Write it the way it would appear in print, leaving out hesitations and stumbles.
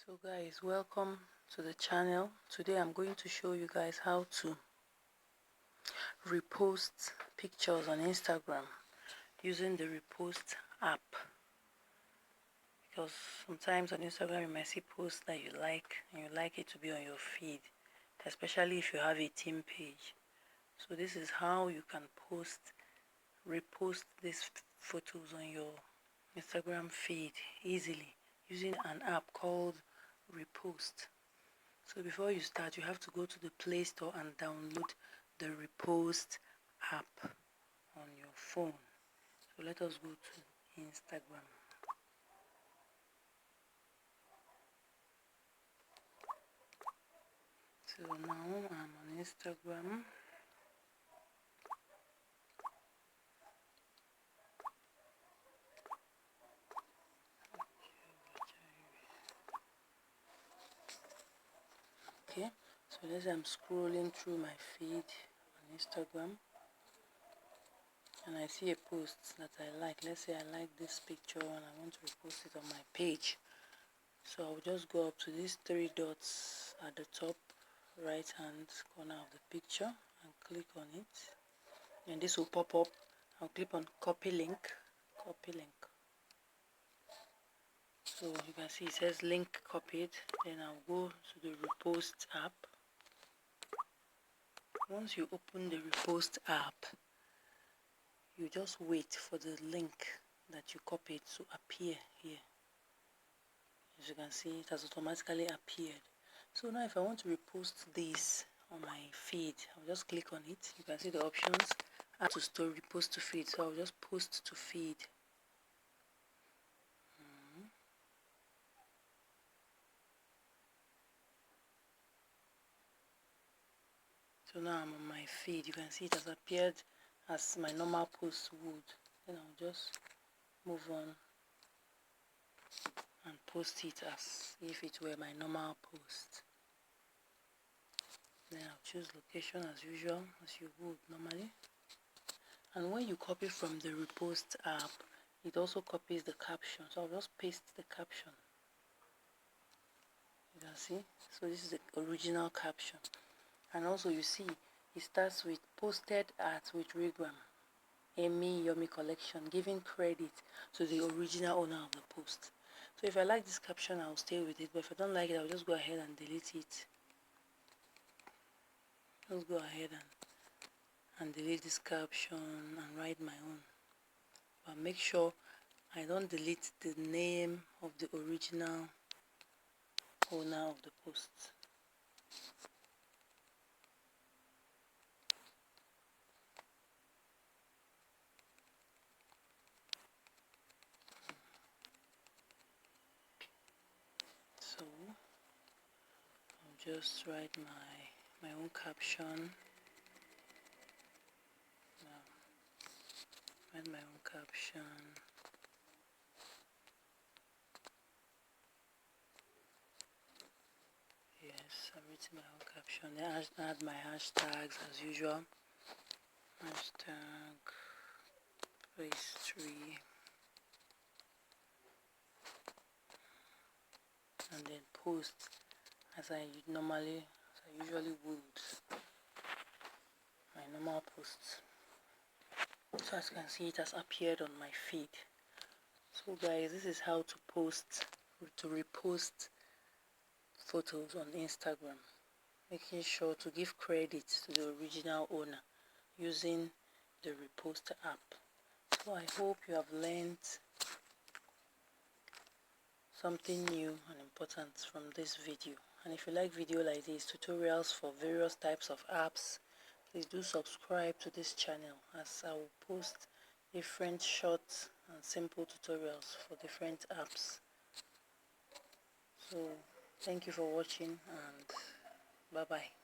So guys, welcome to the channel. Today I'm going to show you guys how to repost pictures on Instagram using the Repost app, because sometimes on Instagram you might see posts that you like and you like it to be on your feed, especially if you have a team page. So this is how you can repost these photos on your Instagram feed easily using an app called Repost. So before you start, you have to go to the Play Store and download the Repost app on your phone. So let us go to Instagram. So now I'm on Instagram. Okay, so let's say I'm scrolling through my feed on Instagram and I see a post that I like. Let's say I like this picture and I want to repost it on my page. So I'll just go up to these three dots at the top right hand corner of the picture and click on it, and this will pop up. I'll click on copy link. So you can see it says link copied. Then I'll go to the Repost app. Once you open the Repost app, you just wait for the link that you copied to appear here. As you can see, it has automatically appeared. So now if I want to repost this on my feed, I'll just click on it. You can see the options: add to story, post to feed. So I'll just post to feed. So now I'm on my feed. You can see it has appeared as my normal post would. Then I'll just move on and post it as if it were my normal post. Then I'll choose location as usual, as you would normally. And when you copy from the Repost app, it also copies the caption. So I'll just paste the caption. You can see. So this is the original caption. And also you see it starts with posted at with Regram Amy Yummy collection, giving credit to the original owner of the post. So if I like this caption, I'll stay with it, but if I don't like it, I'll just go ahead and delete it. Just go ahead and delete this caption and write my own, but make sure I don't delete the name of the original owner of the post. So I'll just write my own caption. Write my own caption. Yes, I've written my own caption. Then add my hashtags as usual. Hashtag pastry, and then post as I usually would, my normal posts. So as you can see, it has appeared on my feed. So guys, this is how to repost photos on Instagram, making sure to give credit to the original owner using the Repost app. So I hope you have learned something new and important from this video. And if you like video like this, tutorials for various types of apps, please do subscribe to this channel, as I will post different short and simple tutorials for different apps. So thank you for watching, and bye bye.